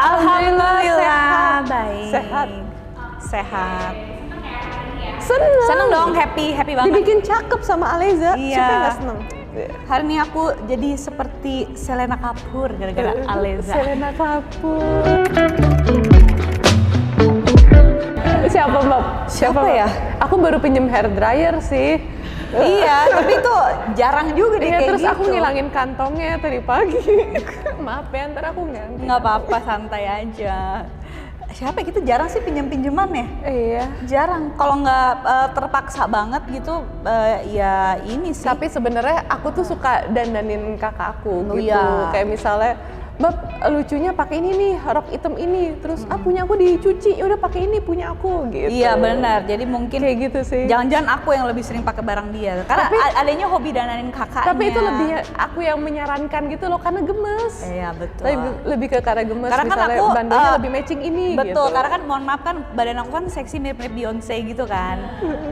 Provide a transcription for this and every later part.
Alhamdulillah baik. Sehat. Seneng dong, happy banget. Dibikin cakep sama Aleza. Iya. Siapa yang gak seneng? Hari ini aku jadi seperti Selena Kapoor gara-gara Aleza. Selena Kapoor. Siapa Mbak? Siapa ya? Aku baru pinjem hair dryer sih. Iya, tapi itu jarang juga deh kayak terus gitu. aku ngilangin kantongnya tadi pagi. Maaf ya, ntar aku ganti. Nggak apa-apa, santai aja. Siapa ya? Kita jarang sih pinjam-pinjaman ya? Iya. Jarang. Kalau nggak terpaksa banget gitu, ya ini sih. Tapi sebenarnya aku tuh suka dandanin kakak aku gitu. Iya. Kayak misalnya, Mbak lucunya pakai ini nih, rok hitam ini. Terus punya aku dicuci, udah pakai ini punya aku gitu. Iya benar. Jadi mungkin kayak gitu sih. Jangan-jangan aku yang lebih sering pakai barang dia. Karena adanya hobi dandanin kakaknya. Tapi itu lebih aku yang menyarankan gitu loh, karena gemes. Iya betul. Lebih ke karena gemes. Karena kan misalnya aku bandonya lebih matching ini. Betul. Gitu. Karena kan mohon maaf kan badan aku kan seksi mirip-mirip Beyonce gitu kan.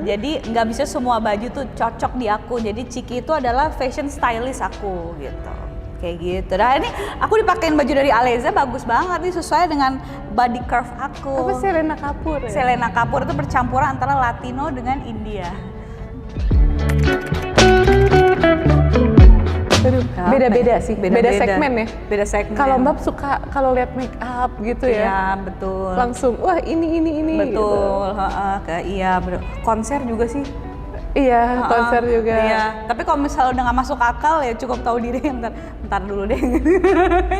Jadi nggak bisa semua baju tuh cocok di aku. Jadi Ciki itu adalah fashion stylist aku gitu. Kayak gitu. Nah ini aku dipakein baju dari Aleza bagus banget nih, sesuai dengan body curve aku. Apa Selena Kapoor ya? Selena Kapoor itu percampuran antara Latino dengan India. Aduh, beda-beda sih, beda segmen ya. Beda segmen. Kalau Mbak suka kalau lihat make up gitu ya. Iya betul. Langsung wah ini. Betul. Gitu. Iya konser juga sih. Iya, konser juga. Iya, tapi kalau misalnya udah nggak masuk akal ya cukup tahu diri. Ntar dulu deh.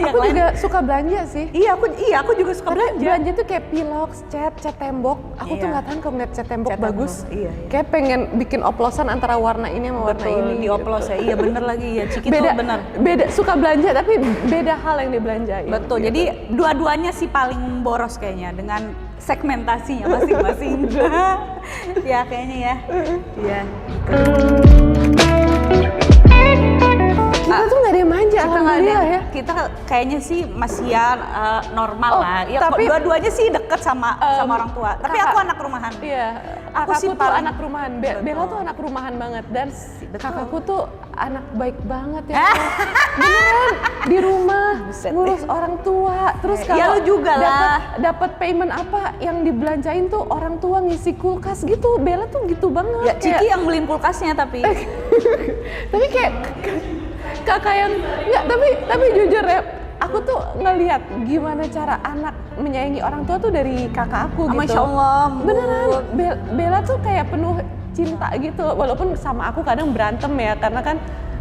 Aku juga suka belanja sih. Iya, aku juga suka belanja tuh kayak pilox, cat tembok. Aku tuh nggak tahan kalau ngeliat cat tembok bagus. Iya. Kayak pengen bikin oplosan antara warna ini sama warna ini. Dioplos ya. Iya bener lagi ya. Ciki tuh bener. Beda suka belanja tapi beda hal yang dibelanjain. Betul. Gitu. Jadi dua-duanya sih paling boros kayaknya dengan segmentasinya masing-masing. Ya kayaknya ya. Iya. Kita tuh nggak ada yang manja, alhamdulillah ya. Kita kayaknya sih masih ya normal lah. Ya, tapi dua-duanya sih deket sama orang tua. Tapi aku anak rumahan. Iya. Aku sih tuh anak rumahan. Bella tuh anak rumahan banget dan kakakku tuh anak baik banget ya. Beneran di rumah ngurus orang tua. Terus kalau ya lu juga lah. Dapat payment apa yang dibelanjain tuh orang tua ngisi kulkas gitu. Bella tuh gitu banget. Ya Ciki yang beliin kulkasnya tapi. Tapi kayak kakak yang enggak, tapi jujur ya, aku tuh ngelihat gimana cara anak menyayangi orang tua tuh dari kakak aku gitu. Masya Allah. Beneran, Bella tuh kayak penuh cinta gitu, walaupun sama aku kadang berantem ya, karena kan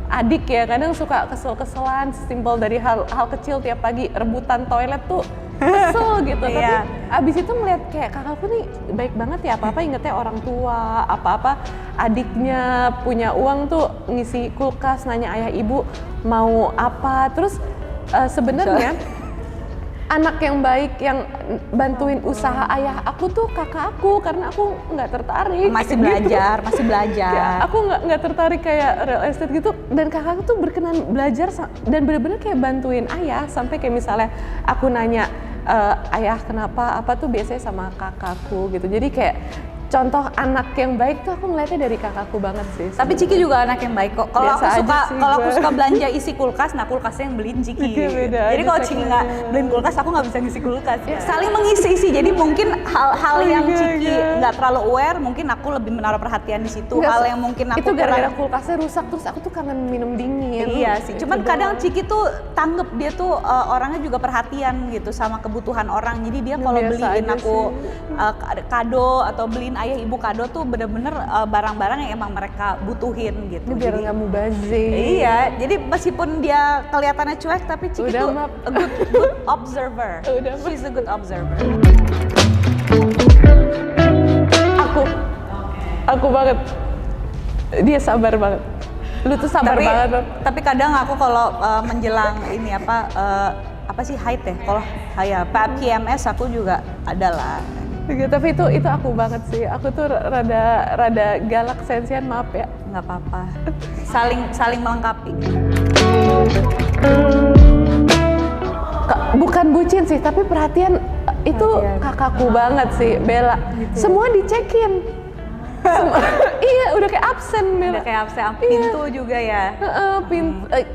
adik ya, kadang suka kesel-keselan, simpel dari hal kecil tiap pagi rebutan toilet tuh kesel gitu. Tapi abis itu melihat kayak kakakku nih baik banget ya, apa-apa ingetnya orang tua, apa-apa adiknya punya uang tuh ngisi kulkas, nanya ayah ibu mau apa. Terus sebenarnya anak yang baik yang bantuin usaha ayah aku tuh kakak aku, karena aku nggak tertarik. Masih belajar. Ya, aku nggak tertarik kayak real estate gitu, dan kakakku tuh berkenan belajar dan bener-bener kayak bantuin ayah, sampai kayak misalnya aku nanya ayah kenapa apa tuh biasanya sama kakakku gitu. Jadi kayak contoh anak yang baik tuh aku ngeliatnya dari kakakku banget sih. Tapi Ciki juga anak yang baik kok. Kalau aku suka belanja isi kulkas, nah kulkasnya yang beliin Ciki. Jadi kalau Ciki nggak beliin kulkas, aku nggak bisa ngisi kulkas. Saling mengisi sih. Jadi mungkin hal-hal yang Ciki nggak terlalu aware, mungkin aku lebih menaruh perhatian di situ. Hal yang mungkin aku itu gara-gara kulkasnya rusak, terus aku tuh kangen minum dingin. Iya sih. Cuman kadang Ciki tuh tanggep, dia tuh orangnya juga perhatian gitu sama kebutuhan orang. Jadi dia kalau beliin aku kado atau beliin ayah ibu kado tuh bener-bener barang-barang yang emang mereka butuhin gitu. Ini biar nggak mubazir. Iya, jadi meskipun dia kelihatannya cuek, tapi Ciki tuh a good observer. She's a good observer. Aku banget. Dia sabar banget. Lu tuh sabar banget. Tapi kadang aku kalau menjelang ini apa sih haid ya? Kalau PMS aku juga adalah. Tapi itu aku banget sih. Aku tuh rada galak sensian, maaf ya. Nggak apa-apa. Saling melengkapi. Bukan bucin sih, tapi perhatian itu kakakku banget sih, Bella. Gitu. Semua dicekin. Iya, udah kayak absen Bella. Udah kayak absen, pintu juga ya.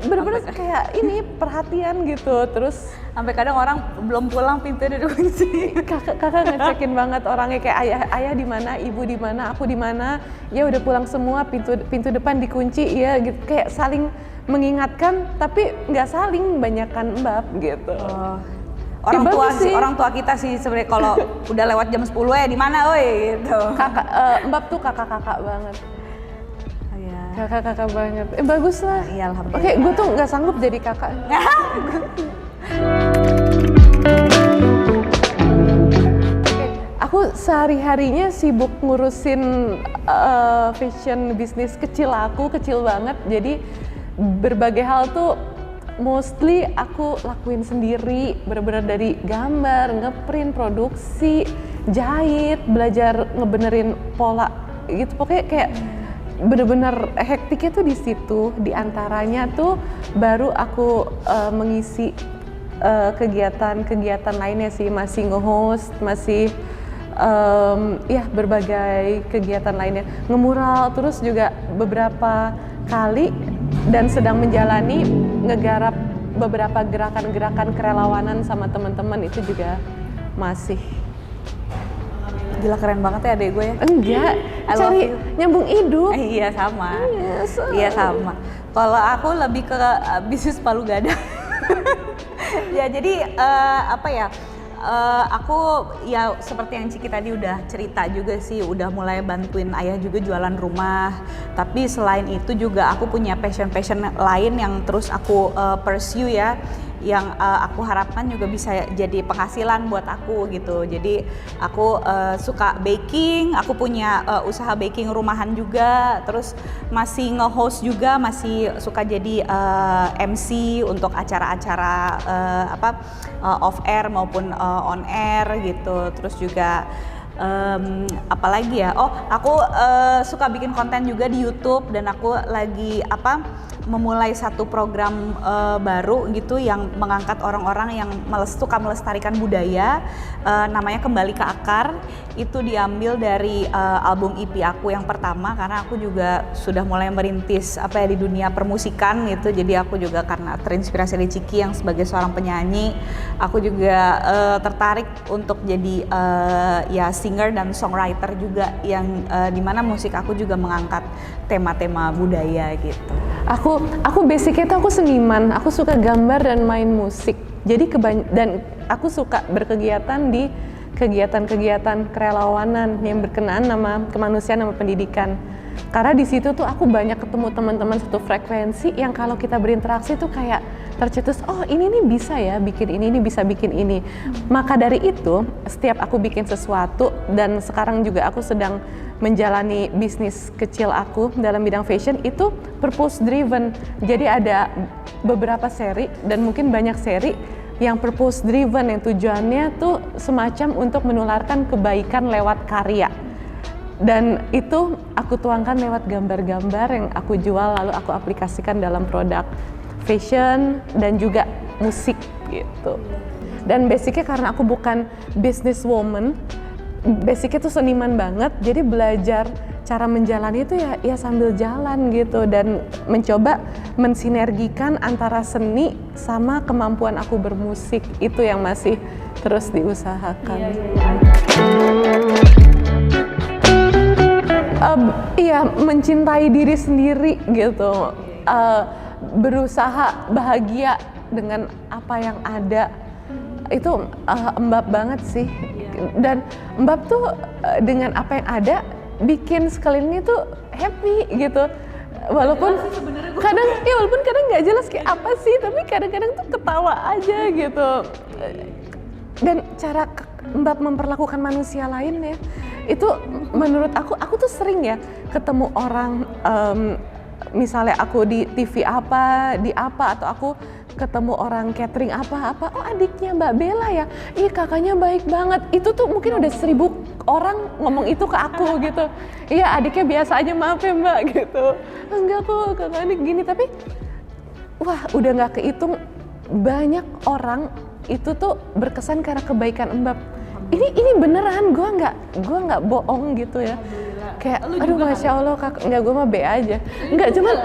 Bener-bener kayak ini perhatian gitu. Terus Sampai kadang orang belum pulang pintunya udah dikunci. kakak ngecekin banget orangnya, kayak ayah di mana, ibu di mana, aku di mana. Ya udah pulang semua, pintu depan dikunci ya gitu. Kayak saling mengingatkan tapi nggak saling banyakan mbak gitu. Orang tua kita sih sebenarnya kalau udah lewat jam 10 ya di mana woi gitu. Mbak tuh kakak-kakak banget. Iya. Kakak-kakak banget. Bagus lah. Iya, alhamdulillah. Oke, gue tuh nggak sanggup jadi kakak. Aku sehari-harinya sibuk ngurusin fashion bisnis kecil banget. Jadi berbagai hal tuh mostly aku lakuin sendiri, bener-bener dari gambar, ngeprint, produksi, jahit, belajar ngebenerin pola gitu. Pokoknya kayak bener-bener hektiknya tuh di situ. Di antaranya tuh baru aku mengisi kegiatan-kegiatan lainnya sih, masih nge-host, masih ya berbagai kegiatan lainnya, ngemural, terus juga beberapa kali dan sedang menjalani ngegarap beberapa gerakan-gerakan kerelawanan sama teman-teman, itu juga masih. Gila, keren banget ya adek gue ya. Enggak, cari nyambung hidup. Iya sama. Yes. Iya sama. Kalau aku lebih ke bisnis palu gada. Ya jadi apa ya? Aku ya seperti yang Ciki tadi udah cerita juga sih, udah mulai bantuin ayah juga jualan rumah. Tapi selain itu juga aku punya passion lain yang terus aku pursue ya, yang aku harapkan juga bisa jadi penghasilan buat aku gitu. Jadi aku suka baking, aku punya usaha baking rumahan juga, terus masih nge-host juga, masih suka jadi MC untuk acara-acara off air maupun on air gitu. Terus juga apalagi ya, aku suka bikin konten juga di YouTube, dan aku lagi memulai satu program baru gitu yang mengangkat orang-orang yang suka melestarikan budaya, namanya Kembali ke Akar. Itu diambil dari album EP aku yang pertama, karena aku juga sudah mulai merintis di dunia permusikan gitu. Jadi aku juga karena terinspirasi dari Ciki yang sebagai seorang penyanyi, aku juga tertarik untuk jadi ya singer dan songwriter juga, yang dimana musik aku juga mengangkat tema-tema budaya gitu. Aku basicnya tuh aku seniman, aku suka gambar dan main musik. Jadi dan aku suka berkegiatan di kegiatan-kegiatan kerelawanan yang berkenaan sama kemanusiaan, sama pendidikan. Karena di situ tuh aku banyak ketemu teman-teman satu frekuensi yang kalau kita berinteraksi tuh kayak tercetus, oh ini nih bisa ya bikin ini bisa bikin ini. Maka dari itu, setiap aku bikin sesuatu, dan sekarang juga aku sedang menjalani bisnis kecil aku dalam bidang fashion, itu purpose driven. Jadi ada beberapa seri dan mungkin banyak seri yang purpose driven, yang tujuannya tuh semacam untuk menularkan kebaikan lewat karya. Dan itu aku tuangkan lewat gambar-gambar yang aku jual, lalu aku aplikasikan dalam produk fashion dan juga musik gitu. Dan basicnya karena aku bukan businesswoman, basicnya tuh seniman banget, jadi belajar cara menjalani itu ya sambil jalan gitu, dan mencoba mensinergikan antara seni sama kemampuan aku bermusik. Itu yang masih terus diusahakan. Iya, mencintai diri sendiri gitu, berusaha bahagia dengan apa yang ada, itu Mbak banget sih. Dan Mbak tuh dengan apa yang ada bikin sekelilingnya tuh happy gitu. Walaupun kadang nggak jelas kayak apa sih, tapi kadang-kadang tuh ketawa aja gitu. Dan cara Mbak memperlakukan manusia lain ya, itu menurut aku tuh sering ya ketemu orang, misalnya aku di TV atau aku ketemu orang catering apa, oh adiknya Mbak Bella ya, ih kakaknya baik banget. Itu tuh mungkin udah 1000 orang ngomong itu ke aku gitu. Iya adiknya biasa aja, maaf ya Mbak gitu. Enggak kok kakaknya gini, tapi wah udah nggak kehitung banyak orang itu tuh berkesan karena kebaikan Mbak. Ini beneran, gue nggak bohong gitu ya. kayak Lu aduh juga Masya Allah Kak, enggak gue mah B aja. Enggak, cuman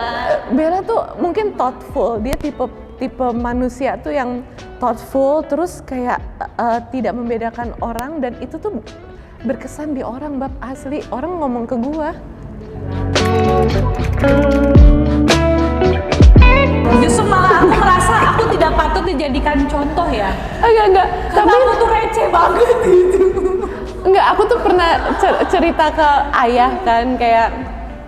Bella tuh mungkin thoughtful, dia tipe manusia tuh yang thoughtful, terus kayak tidak membedakan orang, dan itu tuh berkesan di orang Bab, asli. Orang ngomong ke gua. Justru malah aku merasa aku tidak patut dijadikan contoh ya. Enggak. Karena aku tuh receh banget gitu. Enggak, aku tuh pernah cerita ke ayah kan, kayak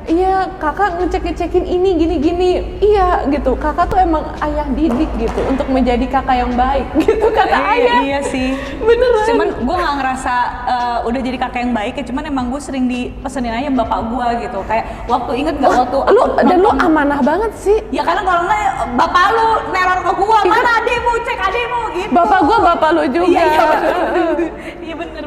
iya kakak ngecekin ini gini, iya gitu, kakak tuh emang ayah didik gitu untuk menjadi kakak yang baik gitu kata ayah. Iya sih, beneran. Cuman gue nggak ngerasa udah jadi kakak yang baik ya, cuman emang gue sering dipesenin aja bapak gue gitu, kayak waktu inget nggak waktu lu dan lu amanah banget sih. ya karena kalau nggak bapak lu neror ke gue, mana ademu, cek ademu gitu. Bapak gue bapak lu juga. Iya bener.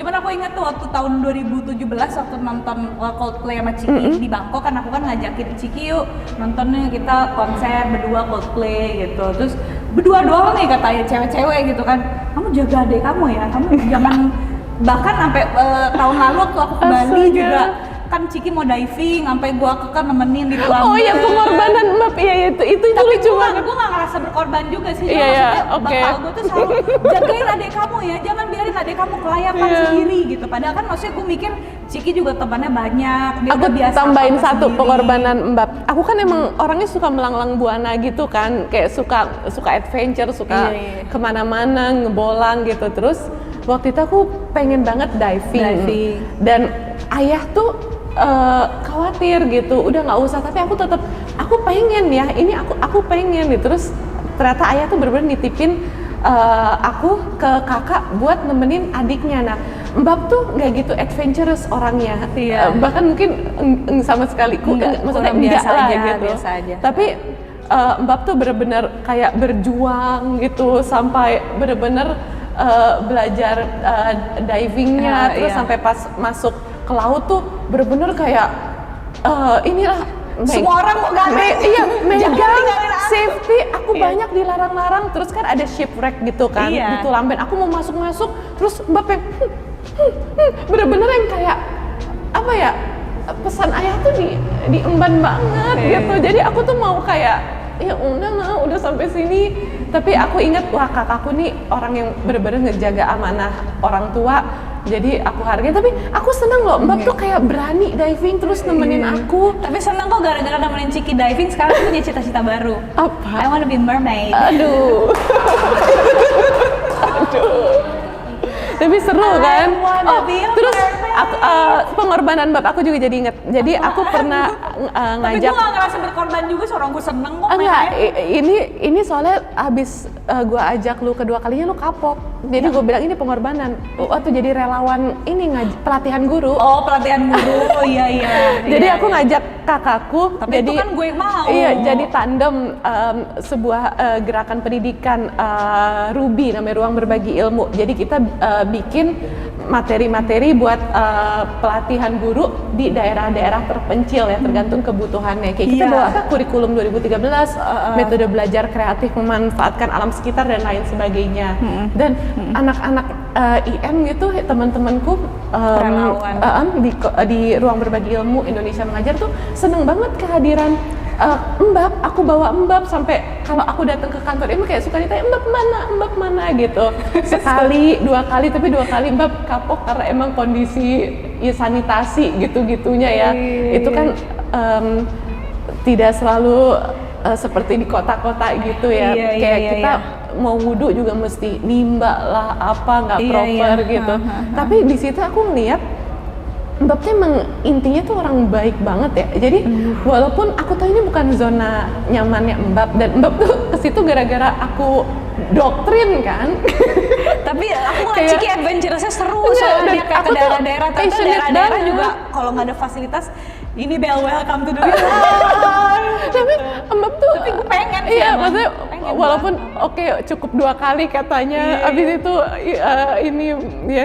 Cuman aku ingat tuh waktu tahun 2017 waktu nonton Coldplay sama Ciki di Bangkok, kan aku kan ngajakin Ciki yuk nontonnya, kita konser berdua Coldplay gitu. Terus berdua doang nih katanya cewek-cewek gitu kan. Kamu jaga adek kamu ya, kamu jangan bahkan sampai tahun lalu waktu aku ke Bali juga kan Ciki mau diving, sampai gua kan nemenin di kolam. Oh iya, pengorbanan Mbak, iya itu tapi lucu banget. Gue gak ngerasa berkorban juga sih. Iya, Maksudnya bapak gue tuh selalu jagain adek kamu ya, jangan biarin adek kamu kelayapan sendiri gitu. Padahal kan maksudnya gue mikir Ciki juga temannya banyak, dia aku udah biasa tambahin apa-apa satu sendiri. pengorbanan Mbak. Aku kan emang orangnya suka melanglang buana gitu kan, kayak suka adventure, suka kemana-mana, ngebolang gitu. Terus waktu itu aku pengen banget diving. Dan ayah tuh khawatir gitu, udah nggak usah, tapi aku pengen ya, ini aku pengen gitu. Terus ternyata ayah tuh bener-bener nitipin aku ke kakak buat nemenin adiknya. Nah, Mbak tuh nggak gitu adventurous orangnya, bahkan mungkin sama sekali maksudnya biasa lah aja, gitu. Biasa aja. Tapi Mbak tuh bener-bener kayak berjuang gitu, sampai bener-bener belajar divingnya, terus sampai pas masuk ke laut tuh bener-bener kayak inilah semua orang mau ganti. Iya, megang safety. Aku banyak dilarang-larang. Terus kan ada shipwreck gitu kan di Tulamben. Aku mau masuk, terus Mbak bener-bener yang kayak apa ya, pesan ayah tuh diemban banget gitu. Jadi aku tuh mau kayak ya udah sampai sini. Tapi aku ingat, wah kakakku nih orang yang bener-bener ngejaga amanah orang tua. Jadi aku hargai, tapi aku seneng loh Mbak tuh kayak berani diving terus nemenin aku. Tapi seneng kok gara-gara nemenin Ciki diving, sekarang aku punya cita-cita baru. Apa? I wanna be mermaid. Aduh. Tapi seru kan? Terus pengorbanan Mbak aku juga jadi inget. Jadi aku pernah ngajak. Tapi gue gak ngerasa berkorban juga, seorang gue seneng kok. Enggak, ini soalnya abis gue ajak lu kedua kalinya lu kapok. Jadi gue bilang ini pengorbanan. Waktu jadi relawan ini pelatihan guru. Oh, pelatihan guru. Oh iya. Jadi aku ngajak kakakku. Tapi jadi, itu kan gue yang mau. Iya, jadi tandem sebuah gerakan pendidikan Ruby, namanya Ruang Berbagi Ilmu. Jadi kita bikin materi-materi buat pelatihan guru di daerah-daerah terpencil ya, tergantung kebutuhannya. Kayak kita bawa kurikulum 2013, metode belajar kreatif memanfaatkan alam sekitar dan lain sebagainya. Dan anak-anak IM gitu, teman-temanku di Ruang Berbagi Ilmu Indonesia Mengajar tuh seneng banget kehadiran Mbak. Aku bawa Mbak sampai kalau aku datang ke kantor ini kayak suka ditanya Mbak mana gitu. Sekali, dua kali, tapi dua kali Mbak kapok karena emang kondisi sanitasi gitu-gitunya ya. Itu kan tidak selalu seperti di kota-kota gitu ya. Kayak kita mau wudhu juga mesti nimba lah, apa nggak proper gitu. Tapi di situ aku ngeliat Mbak tuh emang intinya tuh orang baik banget ya. Jadi walaupun aku tahu ini bukan zona nyamannya Mbak, dan Mbak tuh kesitu gara-gara aku doktrin kan. Tapi aku ngeliat Ciki adventure-nya seru, soalnya dia kayak ke daerah-daerah, ternyata daerah-daerah juga kalau nggak ada fasilitas, ini Bel, welcome to the Tapi Mbak tuh, tapi gue pengen sih. Iya, maksudnya walaupun cukup 2 kali katanya, abis itu ini ya.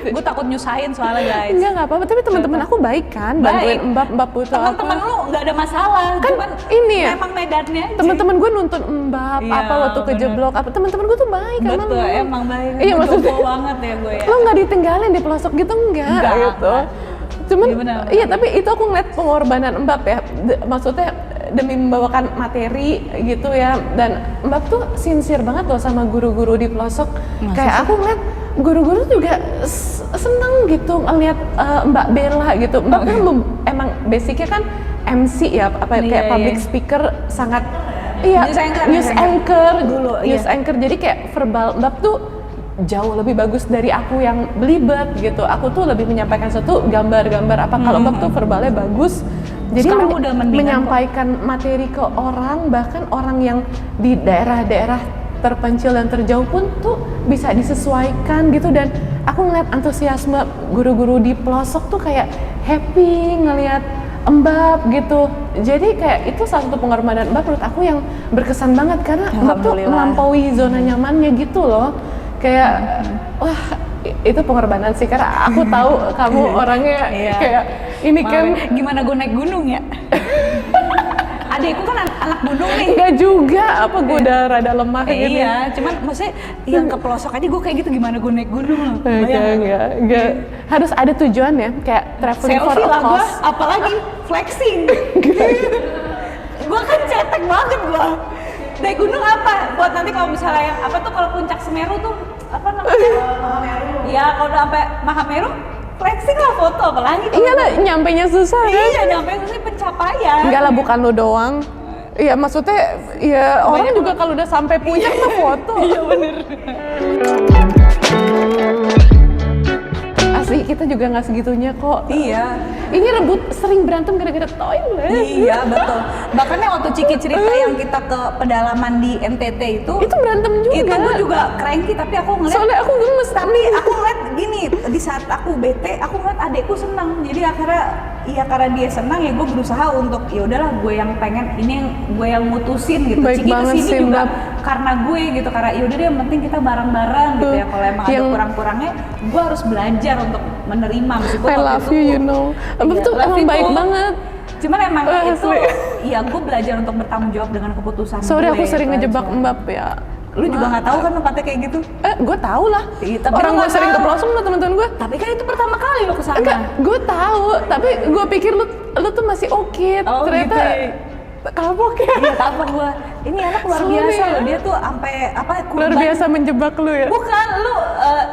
Gue takut nyusahin soalnya guys. Nggak apa-apa, tapi teman-teman aku baik kan, bantuin Mbak butuh apa. Teman-teman lu nggak ada masalah, kan cuman ini ya, memang medannya. Teman-teman gue nuntun Mbak apa waktu kejeblok apa, teman-teman gue tuh baik kan. Betul, emang baik. Iya, maksudnya banget ya gue ya. Lo nggak ditinggalin di pelosok gitu, enggak gitu. Cuman Gimana? iya, tapi itu aku ngeliat pengorbanan Mbak ya. Maksudnya demi membawakan materi gitu ya, dan Mbak tuh sincere banget loh sama guru-guru di pelosok. Kayak aku ngeliat guru-guru juga seneng gitu ngeliat Mbak Bella gitu. Mbak kan emang basicnya kan MC ya, kayak public speaker sangat. Iya, news anchor dulu. News anchor, jadi kayak verbal Mbak tuh jauh lebih bagus dari aku yang belibet gitu. Aku tuh lebih menyampaikan satu gambar-gambar apa. Kalau Mbak tuh verbalnya bagus. Jadi udah menyampaikan materi ke orang, bahkan orang yang di daerah-daerah terpencil dan terjauh pun tuh bisa disesuaikan gitu. Dan aku ngeliat antusiasme guru-guru di pelosok tuh kayak happy ngeliat Mbak gitu. Jadi kayak itu salah satu pengorbanan Mbak menurut aku yang berkesan banget, karena Mbak tuh melampaui zona nyamannya gitu loh. Kayak wah, itu pengorbanan sih, karena aku tahu kamu orangnya kayak ini kan. Gimana gue naik gunung ya? Adekku kan anak gunung nih. Enggak juga, apa gue udah rada lemah gitu. Iya, cuman maksudnya yang ke pelosok aja gue kayak gitu, gimana gue naik gunung loh. Enggak. Harus ada tujuan ya, kayak traveling for a cause. Apalagi flexing. Gue kan cetek banget gue. Naik gunung apa? Buat nanti kalau misalnya yang apa tuh, kalau puncak Semeru tuh apa namanya? Mahameru. Iya, kalau udah sampai Mahameru, flexing lah foto, apalagi. Iya lah, nyampenya susah kan? Iya, nyampe susah pencapaian. Enggak lah, bukan lo doang. Iya, maksudnya ya orang juga kalau udah sampai puncak tuh foto. Iya bener. Asli kita juga nggak segitunya kok. Iya. Ini sering berantem gara-gara toilet. Iya betul. Bahkan yang waktu Ciki cerita yang kita ke pedalaman di NTT itu berantem juga. Itu gue juga cranky, tapi aku ngeliat. Soalnya aku gemes. Tapi aku ngeliat gini, di saat aku bete, aku ngeliat adekku senang. Jadi akhirnya, iya karena dia senang ya gue berusaha untuk ya udahlah gue yang pengen, ini yang gue yang mutusin gitu. Baik Ciki banget kesini sih, juga Mbak. Karena gue gitu, karena ya udah deh yang penting kita bareng-bareng gitu ya. Kalau emang ada kurang-kurangnya, gue harus belajar untuk menerima meskipun I love you, you know. Abang tuh emang baik banget. Cuman emang itu, ya gue belajar untuk bertanggung jawab dengan keputusan Sorry, gue. aku sering ngejebak Mbak ya. Lu juga nggak tahu kan tempatnya kayak gitu? Gue tahu lah. Tapi orang gue sering ke pelosok sama teman-teman gue. Tapi kan itu pertama kali lo kesana. Enggak, gue tahu. Tapi gue pikir lu tuh masih oke. Ternyata kapok ya. Iya kapok gue. Ini anak luar biasa loh. Dia tuh sampai apa? Luar biasa menjebak lu ya. Bukan, lu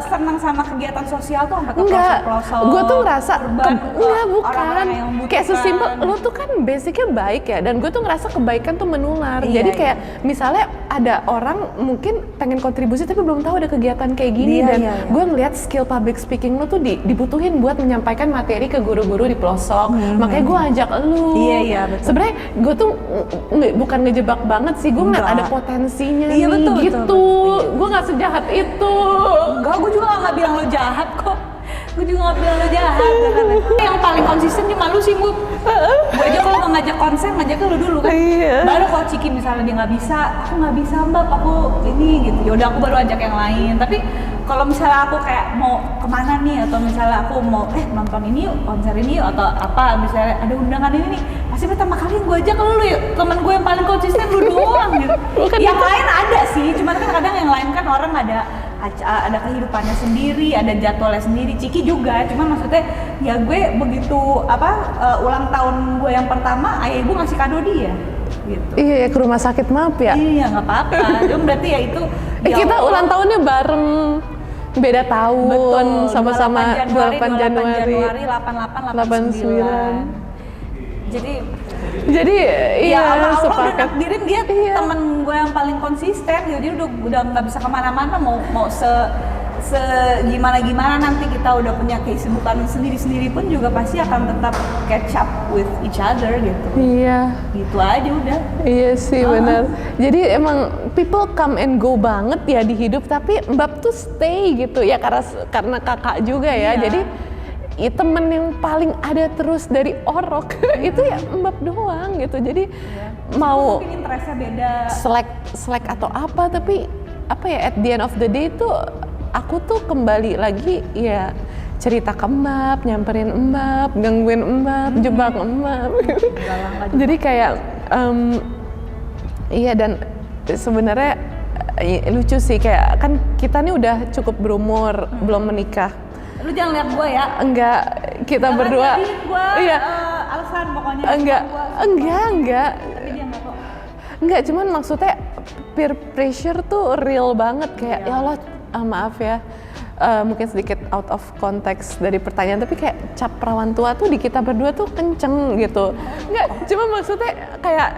senang sama kegiatan sosial tuh sampai ke pelosok-pelosok. Gue tuh ngerasa enggak, bukan. Kayak sesimpel lu tuh kan basicnya baik ya, dan gue tuh ngerasa kebaikan tuh menular. Jadi kayak misalnya ada orang mungkin pengen kontribusi tapi belum tahu ada kegiatan kayak gini, dan gue ngeliat skill public speaking lu tuh dibutuhin buat menyampaikan materi ke guru-guru di pelosok. Makanya gue ajak lu. Iya betul. Sebenarnya gue tuh bukan ngejebak banget sih, gue ngeliat ada potensinya nih gitu. Gue nggak sejahat itu. Enggak, gue juga nggak bilang lo jahat kok. Gue juga nggak bilang lo jahat. Yang paling konsisten cuma lu sih, Bu. Gue aja kalau mau ngajak konser, ngajaknya lu dulu kan. Baru kalau Ciki misalnya dia nggak bisa, aku nggak bisa Mbak, aku ini gitu. Yaudah aku baru ajak yang lain. Tapi kalau misalnya aku kayak mau kemana nih, atau misalnya aku mau nonton ini yuk, konser ini yuk, atau apa, misalnya ada undangan ini nih, pasti pertama kali gue ajak lu yuk. Temen gue yang paling konsisten lu doang gitu. Yang lain ada sih, cuman kan kadang yang lain kan orang ada kehidupannya sendiri, ada jadwalnya sendiri. Ciki juga, cuman maksudnya ya gue begitu ulang tahun gue yang pertama, ayah ibu ngasih kado dia gitu. Iya, ke rumah sakit maaf ya. Iya nggak apa-apa. Cuma berarti ya itu kita ulang tahunnya bareng, beda tahun. Betul, sama-sama 8 Januari 89. Jadi iya, Allah sepakat. udah nakdirin dia temen gue yang paling konsisten, jadi udah nggak bisa kemana-mana, mau gimana nanti kita udah punya kesibukan sendiri pun juga pasti akan tetap catch up with each other gitu. Iya. Gitu aja udah. Iya sih benar. Jadi emang people come and go banget ya di hidup, tapi Mbak tuh stay gitu ya karena kakak juga ya. Jadi temen yang paling ada terus dari orok itu ya Mbak doang gitu. Jadi mau mungkin interestnya beda, selek atau apa, tapi apa ya, at the end of the day tuh aku tuh kembali lagi ya cerita ke Mbak, nyamperin Mbak, gangguin Mbak, jebak Mbak. Jadi kayak iya, dan sebenarnya lucu sih, kayak kan kita nih udah cukup berumur, belum menikah. Lu jangan lihat gue ya. Enggak, kita berdua. Iya. Alasan pokoknya. Enggak. Tapi dia nggak kok. Enggak, cuman maksudnya peer pressure tuh real banget kayak ya Allah, maaf ya. Mungkin sedikit out of context dari pertanyaan, tapi kayak cap perawan tua tuh di kita berdua tuh kenceng gitu. Enggak, cuma maksudnya kayak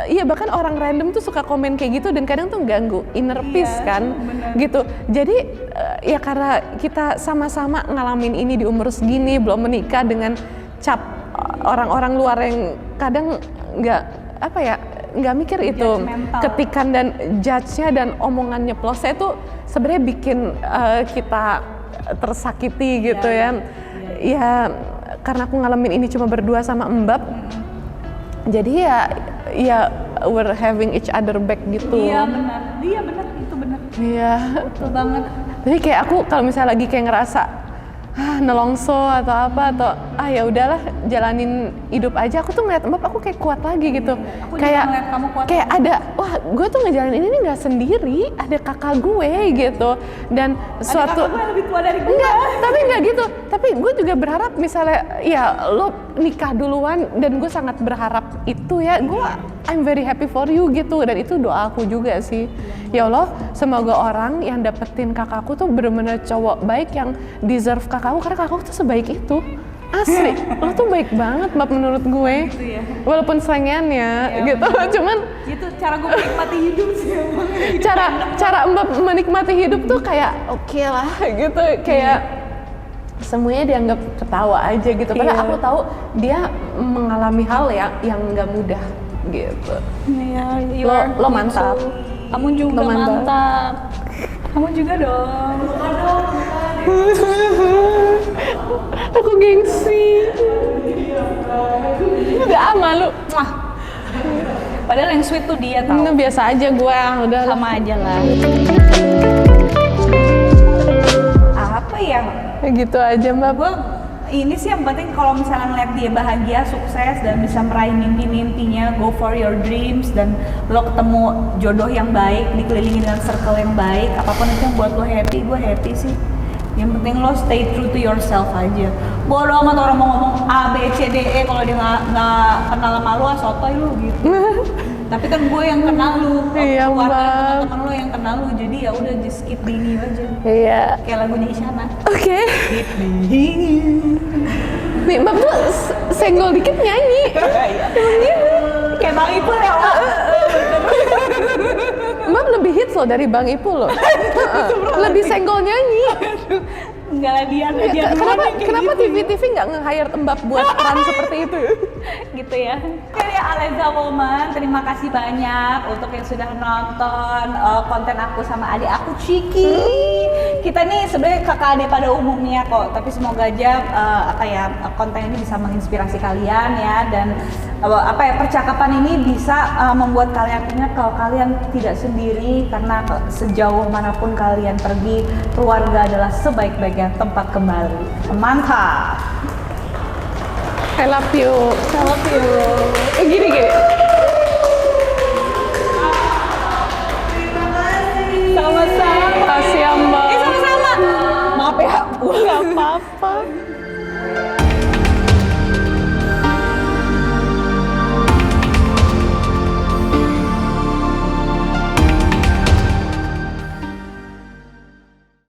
iya, bahkan orang random tuh suka komen kayak gitu dan kadang tuh ganggu inner peace kan, gitu. Jadi ya karena kita sama-sama ngalamin ini di umur segini, belum menikah, dengan cap orang-orang luar yang kadang nggak mikir itu ketikan dan judge-nya dan omongannya plosnya itu sebenarnya bikin kita tersakiti gitu ya. Ya karena aku ngalamin ini cuma berdua sama Mbak, jadi ya we're having each other back gitu. Iya benar, itu benar. Iya. Betul banget. Jadi kayak aku kalau misalnya lagi kayak ngerasa nelongso atau apa, atau ya udahlah jalanin hidup aja, aku tuh ngeliat Mbak, aku kayak kuat lagi gitu. Aku kayak juga ngeliat kamu kuat kayak ada, wah gue tuh ngejalanin ini nggak sendiri, ada kakak gue gitu. Dan suatu kakak gue lebih tua dari gue. enggak gitu. Tapi gue juga berharap misalnya ya lo nikah duluan, dan gue sangat berharap itu ya. I'm very happy for you gitu, dan itu doa aku juga sih. Ya Allah, semoga orang yang dapetin kakakku tuh bener-bener cowok baik yang deserve kakakku, karena kakakku tuh sebaik itu. Asli, lo tuh baik banget Mbak menurut gue. Gitu ya. Walaupun selengeannya gitu, cuman itu cara gue menikmati hidup sih emang. cara Mbak menikmati hidup tuh kayak oke lah gitu, kayak semuanya dianggap ketawa aja gitu. Padahal aku tahu dia mengalami hal yang nggak mudah gitu. Iya, lo mantap. Kamu juga mantap. Kamu juga dong. Aku gengsi. Udah malu. Padahal yang sweet tuh dia tau. Ini biasa aja gue, udah Sama aja lah. Apa ya? gitu aja Mbak. Gue ini sih yang penting kalau misalnya ngeliat dia bahagia, sukses, dan bisa meraih mimpi-mimpinya, go for your dreams, dan lo ketemu jodoh yang baik, dikelilingi dengan circle yang baik, apapun itu yang buat lo happy, gue happy sih. Yang penting lo stay true to yourself aja. Bodo amat orang mau ngomong A, B, C, D, E, kalau dia nggak kenal sama lo, sotoy lo gitu. Tapi kan gue yang kenal lu, Iya, keluarga teman-teman lo yang kenal lu, jadi ya udah just keep being you aja. Iya. Kayak lagunya Isyana. Oke. Keep being you. Nih Mbak tuh senggol dikit nyanyi. Emang gitu. Kayak Bang Ipul ya, Wak. Mbak lebih hits loh dari Bang Ipul loh. Lebih senggol nyanyi. Enggak lah, dia Kenapa TV nggak nge-hire Mbak buat peran seperti itu? gitu ya. Oke ya Alenza Woman, terima kasih banyak untuk yang sudah nonton konten aku sama adik aku Ciki. Kita nih sebenarnya kakak adik pada umumnya kok, tapi semoga aja konten ini bisa menginspirasi kalian ya, dan percakapan ini bisa membuat kalian ingat kalau kalian tidak sendiri, karena sejauh manapun kalian pergi, keluarga adalah sebaik-baiknya tempat kembali. Mantap. I love you. I love you. Gini. Sama-sama. Kasih ya Mbak. Sama-sama. Maaf ya. Gak apa-apa.